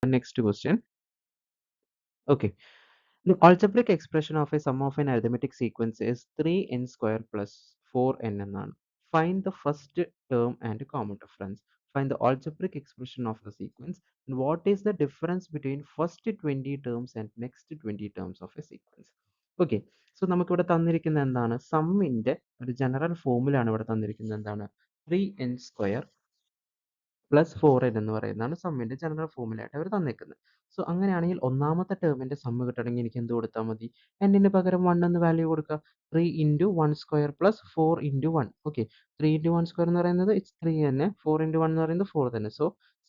Next question. Okay. The algebraic expression of a sum of an arithmetic sequence is 3n square plus 4n എന്നാണ്. Find the first term and common difference. Find the algebraic expression of the sequence and what is the difference between first 20 terms and next 20 terms of a sequence. Okay, so നമുക്കിവിടെ തന്നിരിക്കുന്നത് എന്താണ്? സമ്മിൻ്റെ ഒരു general ഫോമുലയാണ് ഇവിടെ തന്നിരിക്കുന്നത്. എന്താണ്? 3n² plus 4n എന്ന് പറയുന്നതാണ് സമ്മിൻ്റെ general ഫോമുലയായിട്ട് അവർ തന്നേക്കുന്നത്. So അങ്ങനെയാണെങ്കിൽ ഒന്നാമത്തെ ടേമിൻ്റെ സമ്മ് കിട്ടണമെങ്കിൽ എനിക്ക് എന്ത് കൊടുത്താൽ മതി? എന്നിന് പകരം 1 എന്ന് വാല്യൂ കൊടുക്കുക. 3 into 1² plus 4 into 1. Okay, 3 into 1² എന്ന് പറയുന്നത് ഇറ്റ്സ് 3 തന്നെ, 4 ഇൻറ്റു 1 എന്ന് പറയുന്നത് 4 തന്നെ. സോ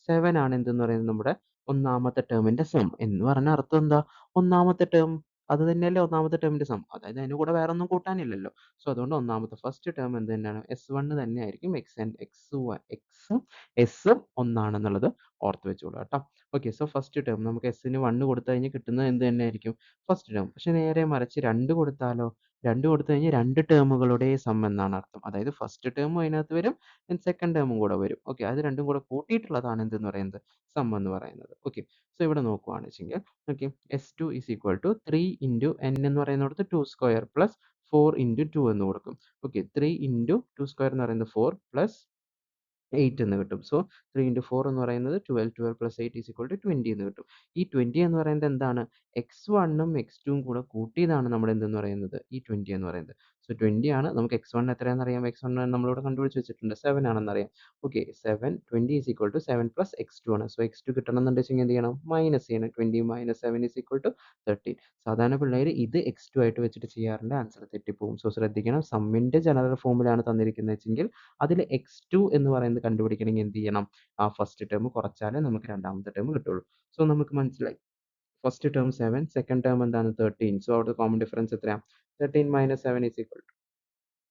7 ആണ് എന്തെന്ന് പറയുന്നത് നമ്മുടെ ഒന്നാമത്തെ ടേമിൻ്റെ സം. എന്ന് പറഞ്ഞ അർത്ഥം എന്താ? ഒന്നാമത്തെ ടേം അത് തന്നെയല്ലേ ഒന്നാമത്തെ ടേമിൻ്റെ സം. അതായത് അതിന് കൂടെ വേറെ ഒന്നും കൂട്ടാനില്ലല്ലോ. സോ അതുകൊണ്ട് ഒന്നാമത്തെ ഫസ്റ്റ് ടേം എന്ത് തന്നെയാണ്? S1 തന്നെയായിരിക്കും. എസ് ഒന്നാണെന്നുള്ളത് ഓർത്ത് വെച്ചോളൂ കേട്ടോ. ഓക്കെ, സോ ഫസ്റ്റ് ടേം നമുക്ക് എസ്സിന് 1 കൊടുത്തു കഴിഞ്ഞാൽ കിട്ടുന്നത് എന്ത് തന്നെയായിരിക്കും? First term. പക്ഷെ നേരെ മറിച്ച് 2 കൊടുത്താലോ? 2 കൊടുത്തു കഴിഞ്ഞാൽ 2 ടേമുകളുടെ സം എന്നാണ് അർത്ഥം. അതായത് ഫസ്റ്റ് ടേമും അതിനകത്ത് വരും, സെക്കൻഡ് ടേമും കൂടെ വരും. ഓക്കെ, അത് രണ്ടും കൂടെ കൂട്ടിയിട്ടുള്ളതാണ് എന്തെന്ന് പറയുന്നത്? സം എന്ന് പറയുന്നത്. ഓക്കെ, സോ ഇവിടെ നോക്കുവാണെന്ന് വെച്ചെങ്കിൽ okay, S2 is equal to 3 into n എന്ന് പറയുന്നിടത്ത് 2² പ്ലസ് 4 ഇൻറ്റു 2 എന്ന് കൊടുക്കും. ഓക്കെ, 3 ഇൻറ്റു 2² എന്ന് പറയുന്നത് 4 പ്ലസ് 8 എന്ന് കിട്ടും. സോ 3 ഇൻറ്റു 4 എന്ന് പറയുന്നത് 12, 12 പ്ലസ് 8 ഈസ് ഈക്വൽ ടു 20 എന്ന് കിട്ടും. ഈ 20 എന്ന് പറയുന്നത് എന്താണ്? x1ഉം x2ഉം കൂടെ കൂട്ടിയതാണ് നമ്മൾ എന്തെന്ന് പറയുന്നത്? ഈ 20 എന്ന് പറയുന്നത്. സോ 20 ആണ്. നമുക്ക് x1 എത്രയാണെന്ന് അറിയാം. x1 നമ്മളിവിടെ കണ്ടുപിടിച്ച് വെച്ചിട്ടുണ്ട്, 7 ആണെന്നറിയാം. Okay, 7 20 is equal to 7 plus x2 ആണ്. സോ x2 കിട്ടണമെന്നുണ്ടെങ്കിൽ എന്ത് ചെയ്യണം? മൈനസ് ചെയ്യണം. 20 മൈനസ് 7 ഈസ് ഈക്വൽ ടു 13. സാധാരണ പിള്ളേർ ഇത് x2 ആയിട്ട് വെച്ചിട്ട് ചെയ്യാറുണ്ട്, ആൻസർ തെറ്റിപ്പോകും. സോ ശ്രദ്ധിക്കണം, സമ്മിൻ്റെ ജനറൽ ഫോമിലാണ് തന്നിരിക്കുന്നത് വെച്ചെങ്കിൽ അതിൽ x2 എന്ന് പറയുന്നത് കണ്ടുപിടിക്കണമെങ്കിൽ എന്ത് ചെയ്യണം? ആ ഫസ്റ്റ് ടേം കുറച്ചാലേ നമുക്ക് രണ്ടാമത്തെ ടേം കിട്ടുള്ളൂ. സോ നമുക്ക് മനസ്സിലായി, ഫസ്റ്റ് ടേം 7, സെക്കൻഡ് ടേം എന്താണ്? 13. സോ അവിടെ കോമൺ ഡിഫറൻസ് എത്രയാണ്? 13 മൈനസ് 7 ഈസ് ഈക്വൽ ടു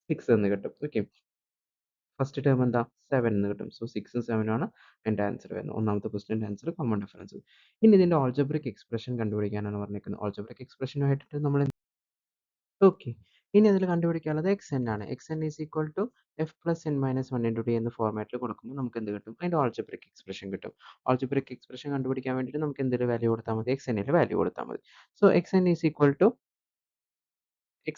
6 എന്ന് കിട്ടും. ഓക്കെ, ഫസ്റ്റ് ടേം എന്താ? 7 എന്ന് കിട്ടും. സോ 6ഉം 7ഉം ആണ് എൻ്റെ ആൻസർ വരുന്നത്. ഒന്നാമത്തെ ക്വസ്റ്റിൻ്റെ ആൻസർ കോമൺ ഡിഫറൻസ്. ഇനി ഇതിൻ്റെ ഓൾജബ്രിക് എക്സ്പ്രഷൻ കണ്ടുപിടിക്കാനാണ് പറഞ്ഞിരിക്കുന്നത്. ഓൾജബ്രിക് എക്സ്പ്രഷനുമായിട്ട് നമ്മൾ ഓക്കെ, ഇനി അതിൽ കണ്ടുപിടിക്കാനുള്ളത് xn ആണ്. xn is equal to F plus N minus 1 into D എന്ന ഫോർമാറ്റിൽ കൊടുക്കുമ്പോൾ നമുക്ക് എന്ത് കിട്ടും? അതിൻ്റെ ഓൾജബ്രിക് എക്സ്പ്രഷൻ കിട്ടും. ഓൾജബ്രിക് എക്സ്പ്രഷൻ കണ്ടുപിടിക്കാൻ വേണ്ടിയിട്ട് നമുക്ക് എന്തൊരു വാല്യൂ കൊടുത്താൽ മതി? xnൽ വാല്യൂ കൊടുത്താൽ മതി. So xn is equal to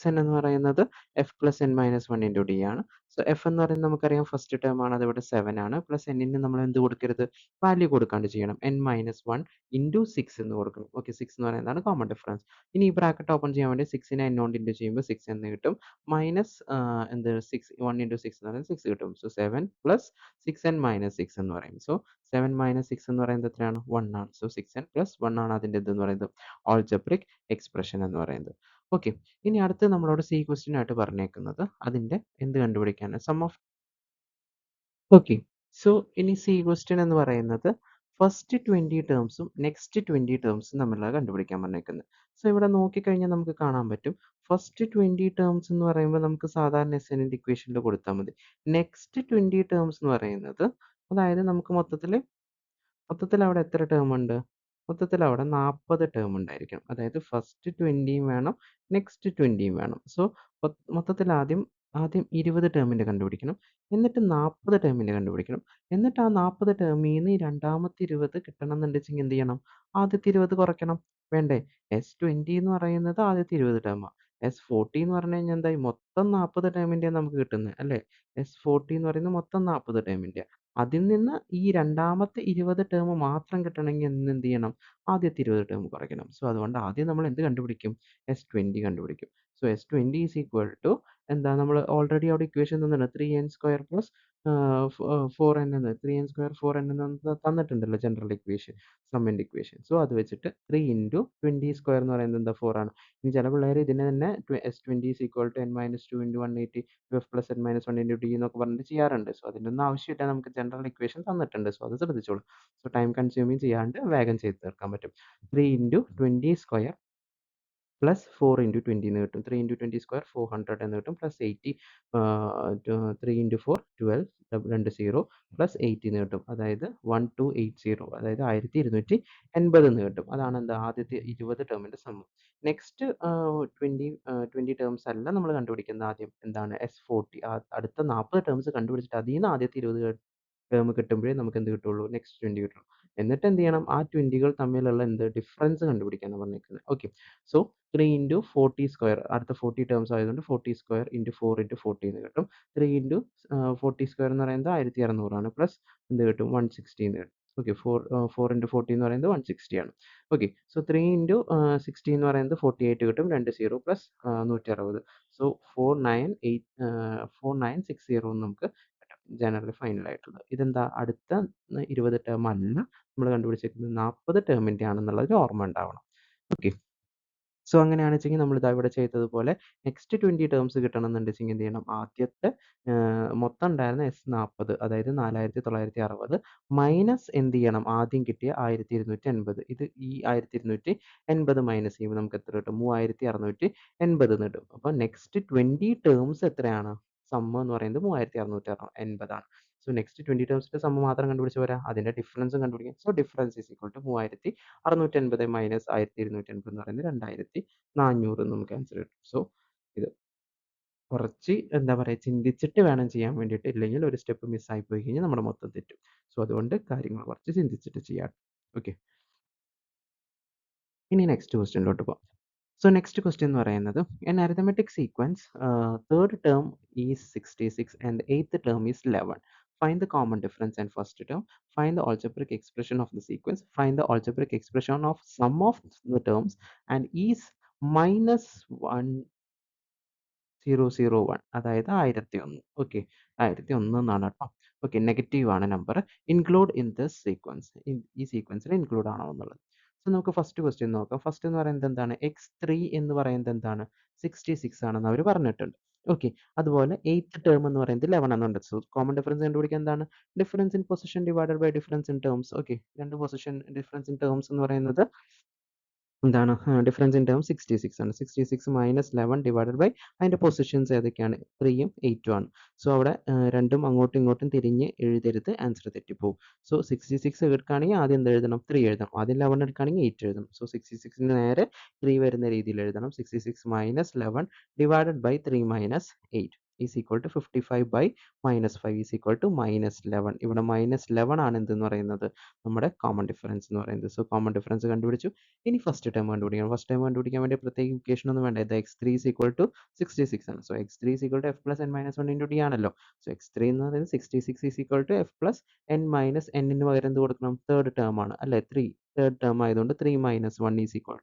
xn എന്ന് പറയുന്നത് F plus N minus 1 into D ആണ്. സോ എഫ് എന്ന് പറയുന്നത് നമുക്കറിയാം ഫസ്റ്റ് ടേം ആണ്, അതിവിടെ 7 ആണ്. പ്ലസ് എന്നിന് നമ്മൾ എന്ത് കൊടുക്കരുത്? വാല്യൂ കൊടുക്കാണ്ട് ചെയ്യണം. n മൈനസ് 1 ഇൻറ്റു 6 എന്ന് കൊടുക്കണം. ഓക്കെ, 6 എന്ന് പറയുന്നതാണ് കോമൺ ഡിഫറൻസ്. ഇനി ഈ ബ്രാക്കറ്റ് ഓപ്പൺ ചെയ്യാൻ വേണ്ടി 6നെ n കൊണ്ട് ഇൻറ്റു ചെയ്യുമ്പോൾ 6 എന്ന് കിട്ടും. മൈനസ് എന്ത് 6 1 ഇൻറ്റു 6 എന്ന് പറയുന്നത് 6 കിട്ടും. സോ 7 പ്ലസ് 6n മൈനസ് 6 എന്ന് പറയും. സോ 7 മൈനസ് 6 എന്ന് പറയുന്നത് എത്രയാണ്? 1 ആണ്. സോ 6n പ്ലസ് 1 ആണ് അതിൻ്റെ ഇതെന്ന് പറയുന്നത് ഓൾജബ്രിക് എക്സ്പ്രഷൻ എന്ന് പറയുന്നത്. ഓക്കെ, ഇനി അടുത്ത് നമ്മളോട് സി ക്വസ്റ്റ്യൻ ആയിട്ട് പറഞ്ഞേക്കുന്നത് അതിൻ്റെ എന്ത് കണ്ടുപിടിക്കാനാണ്? Sum of. ഓക്കെ, സോ ഇനി സി ക്വസ്റ്റ്യൻ എന്ന് പറയുന്നത് ഫസ്റ്റ് 20 ടേംസും നെക്സ്റ്റ് 20 ടേംസും തമ്മിലാണ് കണ്ടുപിടിക്കാൻ പറഞ്ഞേക്കുന്നത്. സോ ഇവിടെ നോക്കിക്കഴിഞ്ഞാൽ നമുക്ക് കാണാൻ പറ്റും, ഫസ്റ്റ് 20 ടേംസ് എന്ന് പറയുമ്പോൾ നമുക്ക് സാധാരണ എസ്എന്നിൻ്റെ ഇക്വേഷനിൽ കൊടുത്താൽ മതി. നെക്സ്റ്റ് 20 ടേംസ് എന്ന് പറയുന്നത് അതായത് നമുക്ക് മൊത്തത്തിൽ അവിടെ എത്ര ടേം ഉണ്ട്? മൊത്തത്തിൽ അവിടെ 40 ടേം ഉണ്ടായിരിക്കണം. അതായത് ഫസ്റ്റ് 20യും വേണം, നെക്സ്റ്റ് 20യും വേണം. സോ മൊത്തത്തിൽ ആദ്യം 20 ടേമിൻ്റെ കണ്ടുപിടിക്കണം, എന്നിട്ട് 40 ടേമിൻ്റെ കണ്ടുപിടിക്കണം. എന്നിട്ട് ആ 40 ടേമിൽ നിന്ന് ഈ രണ്ടാമത്തെ 20 കിട്ടണം എന്നുണ്ടെങ്കിൽ എന്ത് ചെയ്യണം? ആദ്യത്തെ 20 കുറയ്ക്കണം. വേണ്ടേ? S20 എന്ന് പറയുന്നത് ആദ്യത്തെ 20 ടേമാണ്. S40 എന്ന് പറഞ്ഞു കഴിഞ്ഞാൽ എന്തായി? മൊത്തം 40 ടേമിൻ്റെയാണ് നമുക്ക് കിട്ടുന്നത് അല്ലേ? S40 എന്ന് പറയുന്നത് മൊത്തം 40 ടേമിൻ്റെയാണ്. അതിൽ നിന്ന് ഈ രണ്ടാമത്തെ 20 ടേം മാത്രം കിട്ടണമെങ്കിൽ എന്ത് ചെയ്യണം? ആദ്യത്തെ 20 ടേം കുറയ്ക്കണം. സോ അതുകൊണ്ട് ആദ്യം നമ്മൾ എന്ത് കണ്ടുപിടിക്കും? S20 കണ്ടുപിടിക്കും. So S20 is equal to എന്താ? നമ്മൾ ഓൾറെഡി അവിടെ ഇക്വേഷൻ തന്നിട്ടുണ്ട്, 3n² പ്ലസ് 4n എന്ന്. 3n² 4n എന്ന് തന്നിട്ടുണ്ടല്ലോ ജനറൽ ഇക്വേഷൻ, സമ്മിൻ്റെ ഇക്വേഷൻ. സോ അത് വെച്ചിട്ട് 3 ഇൻറ്റു 20² എന്ന് പറയുന്നത് എന്താ? 4 ആണ്. ഇനി ചില പിള്ളേർ ഇതിനെ തന്നെ S20 is equal to n minus 2 into 180 F plus N minus 1 into D എന്നൊക്കെ പറഞ്ഞിട്ട് ചെയ്യാറുണ്ട്. സോ അതിൻ്റെ ഒന്നും ആവശ്യമില്ല, നമുക്ക് ജനറൽ ഇക്വേഷൻ തന്നിട്ടുണ്ട്. സോ അത് ശ്രദ്ധിച്ചോളൂ. സോ ടൈം കൺസ്യൂമിങ് ചെയ്യാണ്ട് വേഗം ചെയ്ത് തീർക്കാൻ പറ്റും. 3 ഇൻറ്റു 20² പ്ലസ് 4 ഇൻറ്റു 20 എന്ന് കിട്ടും. 3 ഇൻറ്റു 20² 400 എന്ന് കിട്ടും. പ്ലസ് 80 3 ഇൻറ്റു 4 12 രണ്ട് 0 പ്ലസ് 80 എന്ന് കിട്ടും. അതായത് 1280, അതായത് 1280 എന്ന് കിട്ടും. അതാണ് എന്താ? ആദ്യത്തെ 20 ടേമിൻ്റെ സം. നെക്സ്റ്റ് 20 ടേംസ് അല്ല നമ്മൾ കണ്ടുപിടിക്കുന്നത്. ആദ്യം എന്താണ്? S40 അടുത്ത 40 ടേംസ് കണ്ടുപിടിച്ചിട്ട് അതിൽ നിന്ന് ആദ്യത്തെ 20 ടേം കിട്ടുമ്പോഴേ നമുക്ക് എന്ത് കിട്ടുള്ളൂ, നെക്സ്റ്റ് 20 കിട്ടുള്ളൂ. എന്നിട്ട് എന്ത് ചെയ്യണം, ആ 20കൾ തമ്മിലുള്ള ഡിഫറൻസ് കണ്ടുപിടിക്കാനാണ് പറഞ്ഞിരിക്കുന്നത്. ഓക്കെ, സോ 3 ഇൻറ്റു 40² അടുത്ത 40 ടേംസ് ആയതുകൊണ്ട് 40² ഇൻറ്റു 4 ഇൻറ്റു 40 എന്ന് കിട്ടും. 3 ഇൻറ്റു 40² എന്ന് പറയുന്നത് 1600 ആണ്, പ്ലസ് എന്ത് കിട്ടും, 160 എന്ന് കിട്ടും. ഓക്കെ, 4 ഇൻറ്റു 40 എന്ന് പറയുന്നത് 160 ആണ്. ഓക്കെ, സോ 3 ഇൻറ്റു 60 എന്ന് പറയുന്നത് 48 കിട്ടും, 2 0 പ്ലസ് 160. സോ 4960 എന്ന് നമുക്ക് ജനറൽ ഫൈനൽ ആയിട്ടുള്ളത്. ഇതെന്താ, അടുത്ത 20 ടേം അല്ല നമ്മൾ കണ്ടുപിടിച്ചിരിക്കുന്നത്, 40 ടേമിൻ്റെ ആണെന്നുള്ളത് ഓർമ്മ ഉണ്ടാവണം. ഓക്കെ, സോ അങ്ങനെയാണ് വെച്ചെങ്കിൽ നമ്മൾ ഇതാ ഇവിടെ ചെയ്തതുപോലെ നെക്സ്റ്റ് 20 ടേംസ് കിട്ടണം എന്നുണ്ടെങ്കിൽ എന്ത് ചെയ്യണം, ആദ്യത്തെ മൊത്തം ഉണ്ടായിരുന്ന S40, അതായത് 4960 മൈനസ് എന്ത് ചെയ്യണം, ആദ്യം കിട്ടിയ 1280. ഇത് ഈ 1280 മൈനസ് ചെയ്യുമ്പോൾ നമുക്ക് എത്ര കിട്ടും, 3680 എന്ന് കിട്ടും. അപ്പോൾ നെക്സ്റ്റ് 20 ടേംസ് എത്രയാണ്, സമ്മ് എന്ന് പറയുന്നത് 3680 ആണ്. സോ നെക്സ്റ്റ് 20 ടേംസിന്റെ സമ്മ് മാത്രം കണ്ടുപിടിച്ച് പോരാ, അതിന്റെ ഡിഫറൻസും കണ്ടുപിടിക്കാം. So difference is equal to 3680 minus 1280 എന്ന് പറയുന്നത് 2400 എന്ന് നമുക്ക് ആൻസർ കിട്ടും. സോ ഇത് കുറച്ച് എന്താ പറയുക, ചിന്തിച്ചിട്ട് വേണം ചെയ്യാൻ വേണ്ടിയിട്ട്, ഇല്ലെങ്കിൽ ഒരു സ്റ്റെപ്പ് മിസ്സായി പോയി കഴിഞ്ഞാൽ നമ്മുടെ മൊത്തം തെറ്റും. സോ അതുകൊണ്ട് കാര്യങ്ങൾ കുറച്ച് ചിന്തിച്ചിട്ട് ചെയ്യാം. ഓക്കെ, ഇനി നെക്സ്റ്റ് ക്വസ്റ്റ്യനിലോട്ട് പോകാം. സോ നെക്സ്റ്റ് ക്വസ്റ്റ്യൻ എന്ന് പറയുന്നത്, N arithmetic sequence third term is 66 and eighth term is 11. Find the common difference in first term. Find the algebraic expression of the sequence. Find the algebraic expression of sum of the terms and is minus 1001, അതായത് 1001. Okay, 1001 എന്നാണ് കേട്ടോ. Okay, negative ആണ് number. Include in this sequence, ഈ സീക്വൻസിൽ include ആണോ എന്നുള്ളത്. So നമുക്ക് first question നോക്കാം. First എന്ന് പറയുന്നത് എന്താണ്, x3 എന്ന് പറയുന്നത് എന്താണ്, 66 ആണെന്ന് അവർ പറഞ്ഞിട്ടുണ്ട്. ഓക്കെ, അതുപോലെ എയ്ത്ത് ടേം എന്ന് പറയുന്നത് 11 എന്നുണ്ട്. സോ കോമൺ ഡിഫറൻസ് കണ്ടുപിടിക്കാൻ എന്താണ്, difference in position divided by difference in terms. Okay, രണ്ട് പൊസിഷൻ ഡിഫറൻസ് ഇൻ ടേംസ് എന്ന് പറയുന്നത് എന്താണ്, ഡിഫറൻസ് ഇൻ ടേം 66 ആണ്. 66 മൈനസ് 11 ഡിവൈഡഡ് ബൈ അതിൻ്റെ പൊസിഷൻസ് ഏതൊക്കെയാണ്, 3ഉം 8ഉം ആണ്. സോ അവിടെ രണ്ടും അങ്ങോട്ടും ഇങ്ങോട്ടും തിരിഞ്ഞ് എഴുതരുത്, ആൻസർ തെറ്റിപ്പോവും. സോ 66 എടുക്കുകയാണെങ്കിൽ ആദ്യം എന്ത് എഴുതണം, 3 എഴുതണം. ആദ്യം 11 എടുക്കുകയാണെങ്കിൽ 8 എഴുതണം. സോ 66ന് നേരെ 3 വരുന്ന രീതിയിൽ എഴുതണം. 66 minus 11 divided by 3 minus 8 is equal to 55 by minus 5 is equal to minus 11. ഇവിടെ മൈനസ് 11 ആണ് എന്തെന്ന് പറയുന്നത്, നമ്മുടെ കോമൺ ഡിഫറൻസ് എന്ന് പറയുന്നത്. സോ കോമൺ ഡിഫറൻസ് കണ്ടുപിടിച്ചു. ഇനി ഫസ്റ്റ് ടേം കണ്ടുപിടിക്കണം. ഫസ്റ്റ് ടേം കണ്ടുപിടിക്കാൻ വേണ്ടി പ്രത്യേക ഇക്വേഷൻ ഒന്നും വേണ്ട. ഇത് x3 is equal to 66 ആണ്. So x3 is equal to f plus n minus 1 into d ആണല്ലോ. സോ x3 എന്ന് പറയുന്നത് 66 is equal to f plus n minus n ന് പകരം എന്ത് കൊടുക്കണം, തേർഡ് ടേം ആണ് അല്ലേ, 3 തേർഡ് ടേം ആയതുകൊണ്ട് 3 minus 1 is equal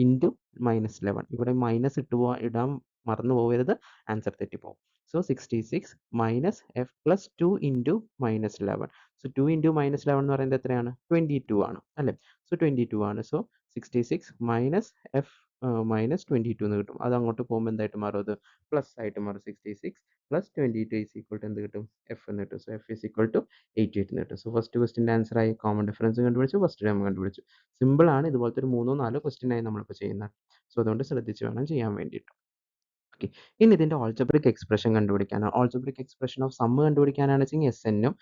into minus 11. ഇവിടെ മൈനസ് ഇടാൻ മറന്നു പോകരുത്, ആൻസർ തെറ്റിപ്പോകും. So 66 minus F plus 2 into minus 11. So 2 into minus 11 എന്ന് പറയുന്നത് എത്രയാണ്, 22 ആണ് അല്ലേ. സോ 22 ആണ്. സോ 66 മൈനസ് എഫ് മൈനസ് 22 എന്ന് കിട്ടും. അത് അങ്ങോട്ട് പോകുമ്പോൾ എന്തായിട്ട് മാറും, അത് പ്ലസ് ആയിട്ട് മാറും. 66 പ്ലസ് 22 ഈസ് ഈക്വൽ ടു എന്ത് കിട്ടും, എഫ് എന്ന് കിട്ടും. So F is equal to 88 എന്ന് കിട്ടും. സോ ഫസ്റ്റ് ക്വസ്റ്റിൻ്റെ ആൻസർ ആയി, കോമൺ ഡിഫറൻസ് കണ്ടുപിടിച്ചു, ഫസ്റ്റ് ടേം കണ്ടുപിടിച്ചു. സിമ്പിൾ ആണ്, ഇതുപോലത്തെ ഒരു 3-4 ക്വസ്റ്റ്യൻ ആയി നമ്മളിപ്പോൾ ചെയ്യുന്നത്. സോ അതുകൊണ്ട് ശ്രദ്ധിച്ച് വേണം ചെയ്യാൻ വേണ്ടിയിട്ട്. ഓക്കെ, ഇനി ഇതിൻ്റെ ഓൾജിബ്രിക് എക്സ്പ്രഷൻ കണ്ടുപിടിക്കാനാണ്. ഓൾജിബ്രിക് എക്സ്പ്രഷൻ ഓഫ് സമ്മ് കണ്ടുപിടിക്കാനാണ് വെച്ചെങ്കിൽ എസ് എന്നും,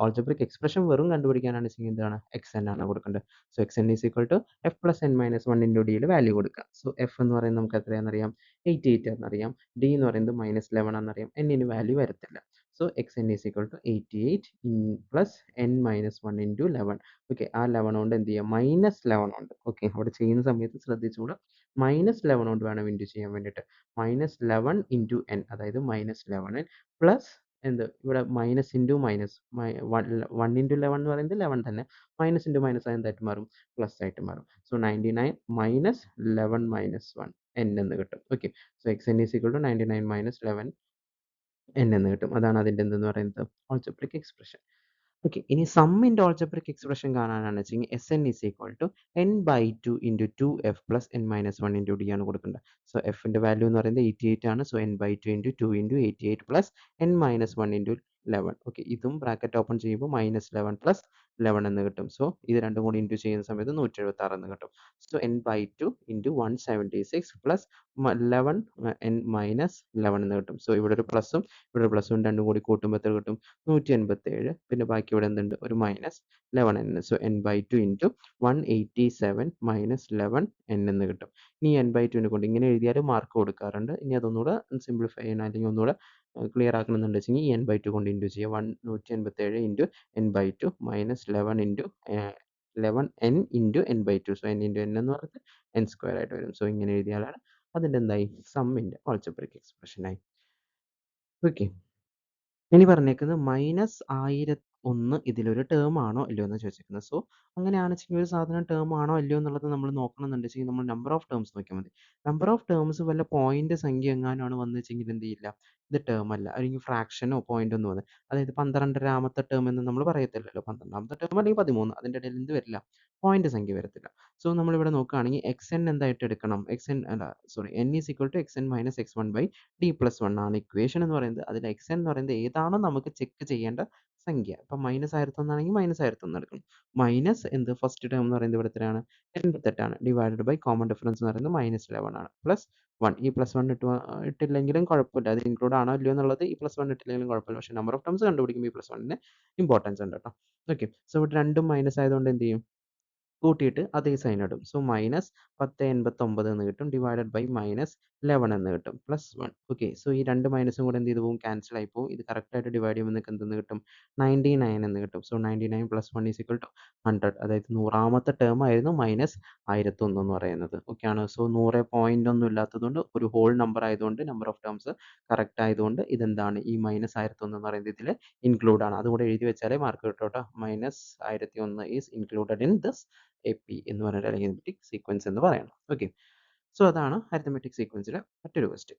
ഓൾജിബ്രിക് എക്സ്പ്രഷൻ വെറും കണ്ടുപിടിക്കാനാണ് വെച്ചെങ്കിൽ എന്താണ്, എക്സ് എൻ ആണ് കൊടുക്കേണ്ടത്. So X N is equal to F plus N minus 1 into ഡിയിൽ വാല്യൂ കൊടുക്കുക. സോ എഫ് എന്ന് പറയുന്നത് നമുക്ക് എത്രയാണെന്നറിയാം, 88 എന്നറിയാം. ഡി എന്ന് പറയുന്നത് മൈനസ് 11 എന്നറിയാം. എന്നിന് വാല്യൂ വരത്തില്ല. So X N is equal to 88 plus N minus 1 into 11. Okay, ആ 11 കൊണ്ട് എന്ത് ചെയ്യാം, മൈനസ് 11 ഉണ്ട്. ഓക്കെ, അവിടെ ചെയ്യുന്ന സമയത്ത് ശ്രദ്ധിച്ചുകൂടെ, മൈനസ് 11 കൊണ്ട് വേണം ഇൻറ്റു ചെയ്യാൻ വേണ്ടിയിട്ട്. മൈനസ് 11 ഇൻറ്റു എൻ, അതായത് മൈനസ് 11 പ്ലസ് എന്ത്, ഇവിടെ മൈനസ് ഇൻറ്റു മൈനസ് 1 ഇൻറ്റു 11 എന്ന് പറയുന്നത് 11 തന്നെ, മൈനസ് ഇൻറ്റു മൈനസ് എന്തായിട്ട് മാറും, പ്ലസ് ആയിട്ട് മാറും. സോ 99 മൈനസ് 11 മൈനസ് 1 എൻ എന്ന് കിട്ടും. Okay, so X N is equal to 99 minus 11 N എന്ന് കിട്ടും. അതാണ് അതിൻ്റെ എന്തെന്ന് പറയുന്നത്, ഓൾജിബ്രിക് എക്സ്പ്രഷൻ. ഓക്കെ, ഇനി സമ്മിൻ്റെ ഓൾജിബ്രിക് എക്സ്പ്രഷൻ കാണാനാണ് വെച്ചെങ്കിൽ S N is equal to N by 2 into 2 F plus N minus 1 into D ആണ് കൊടുക്കേണ്ടത്. സോ എഫിൻ്റെ വാല്യൂ എന്ന് പറയുന്നത് 88 ആണ്. So N by 2 into 2 into 88 plus N minus 1 into 11. Okay, ഇതും ബ്രാക്കറ്റ് ഓപ്പൺ ചെയ്യുമ്പോൾ മൈനസ് 11 പ്ലസ് 11 എന്ന് കിട്ടും. സോ ഇത് രണ്ടും കൂടി ഇൻറ്റു ചെയ്യുന്ന സമയത്ത് 176 എന്ന് കിട്ടും. So N by 2 into 176 plus 11 N minus 11 എന്ന് കിട്ടും. സോ ഇവിടെ ഒരു പ്ലസും ഇവിടെ ഒരു പ്ലസും രണ്ടും കൂടി കൂട്ടുമ്പോൾ എത്ര കിട്ടും, 187. പിന്നെ ബാക്കി ഇവിടെ എന്തുണ്ട്, ഒരു minus 11 N. So N by 2 into 187 minus 11 N എന്ന് കിട്ടും. ഇനി എൻ ബൈ 2നെ കൊണ്ട് ഇങ്ങനെ എഴുതിയാൽ മാർക്ക് കൊടുക്കാറുണ്ട്. ഇനി അതൊന്നുകൂടെ സിംപ്ലിഫൈ ചെയ്യണം, അല്ലെങ്കിൽ ഒന്നുകൂടെ ക്ലിയർ ആക്കണമെന്നുണ്ട് വെച്ചെങ്കിൽ ഈ n/2 കൊണ്ട് ഇൻറ്റു ചെയ്യുക. 187 into n/2 minus 11 into 11n into n/2. So n into n എന്ന് പറയുന്നത് n² ആയിട്ട് വരും. സോ ഇങ്ങനെ എഴുതിയാലാണ് അതിൻ്റെ എന്തായി സമ്മിൻ്റെ അൾജിബ്രിക് എക്സ്പ്രഷനായി. ഓക്കെ. ഇനി പറഞ്ഞേക്കുന്നത് -1001 ഇതിലൊരു ടേം ആണോ അല്ലയോ എന്ന് ചോദിച്ചിരിക്കുന്നത്. സോ അങ്ങനെയാണെച്ചെങ്കിൽ ഒരു സാധനം ടേം ആണോ അല്ലയോ എന്നുള്ളത് നമ്മൾ നോക്കണമെന്നുണ്ടെങ്കിൽ നമ്മൾ നമ്പർ ഓഫ് ടേംസ് നോക്കിയാൽ മതി. നമ്പർ ഓഫ് ടേംസ് വല്ല പോയിന്റ് സംഖ്യ എങ്ങാനുമാണ് വന്നുവെച്ചെങ്കിൽ എന്ത് ചെയ്യില്ല, ഇത് ടേം അല്ല. അല്ലെങ്കിൽ ഫ്രാക്ഷനോ പോയിന്റ് ഒന്നും വന്ന്, അതായത് 12ാമത്തെ ടേം എന്ന് നമ്മൾ പറയത്തില്ലല്ലോ. 12ാമത്തെ ടേം അല്ലെങ്കിൽ 13, അതിൻ്റെ ഇടയിൽ എന്ത് വരില്ല, പോയിന്റ് സംഖ്യ വരത്തില്ല. സോ നമ്മളിവിടെ നോക്കുകയാണെങ്കിൽ xn എന്തായിട്ട് എടുക്കണം, n is equal to xn minus x1/d+1 ആണ് ഇക്വേഷൻ എന്ന് പറയുന്നത്. അതിൽ xn എന്ന് പറയുന്നത് ഏതാണോ നമുക്ക് ചെക്ക് ചെയ്യേണ്ട സംഖ്യ. ഇപ്പം -1001 ആണെങ്കിൽ -1001 എടുക്കണം. മൈനസ് എന്ത് ഫസ്റ്റ് ടേം എന്ന് പറയുന്നത് ഇവിടെ എത്രയാണ്, 88 ആണ്. ഡിവൈഡഡ് ബൈ കോമൺ ഡിഫറൻസ് എന്ന് പറയുന്നത് -11 ആണ്. പ്ലസ് 1, ഈ +1 ഇട്ടില്ലെങ്കിലും കുഴപ്പമില്ല. അത് ഇൻക്ലൂഡ് ആണോ ഇല്ലയോ എന്നുള്ളത് ഈ +1 ഇട്ടില്ലെങ്കിലും കുഴപ്പമില്ല. പക്ഷേ നമ്പർ ഓഫ് ടേംസ് കണ്ടുപിടിക്കുമ്പോൾ ഈ +1ന് ഇമ്പോർട്ടൻസ് ഉണ്ട് കേട്ടോ. ഓക്കെ. സോ ഇവിടെ രണ്ടും മൈനസ് ആയതുകൊണ്ട് എന്ത് ചെയ്യും, കൂട്ടിയിട്ട് അതേ സൈൻ ഇടും. സോ -1089 എന്ന് കിട്ടും. ഡിവൈഡഡ് ബൈ -11 എന്ന് കിട്ടും. +1. ഓക്കെ. സോ ഈ രണ്ട് മൈനസും കൂടെ എന്ത് ചെയ്ത് പോകും, ക്യാൻസൽ ആയി പോകും. ഇത് കറക്റ്റായിട്ട് ഡിവൈഡ് ചെയ്യുമ്പോൾ നിങ്ങൾക്ക് എന്തെന്ന് കിട്ടും, 99 എന്ന് കിട്ടും. So 99 + 1 is equal to 100. അതായത് 100ാമത്തെ ടേം ആയിരുന്നു -1001 എന്ന് പറയുന്നത്. ഓക്കെ ആണ്. സോ 100 പോയിന്റ് ഒന്നും ഇല്ലാത്തതുകൊണ്ട് ഒരു ഹോൾ നമ്പർ ആയതുകൊണ്ട് നമ്പർ ഓഫ് ടേംസ് കറക്റ്റ് ആയതുകൊണ്ട് ഇതെന്താണ്, ഈ -1001 എന്ന് പറയുന്നത് ഇതിൽ ഇൻക്ലൂഡ് ആണ്. അതുകൂടെ എഴുതി വെച്ചാലേ മാർക്ക് കിട്ടും കേട്ടോ. -1001 is included in this AP എന്ന് പറയുന്നത് അരിത്മെറ്റിക് സീക്വൻസ് എന്ന് പറയണം. ഓക്കെ. സോ അതാണ് അരിത്മെറ്റിക് സീക്വൻസിലെ മറ്റൊരു ക്വസ്റ്റ്യൻ.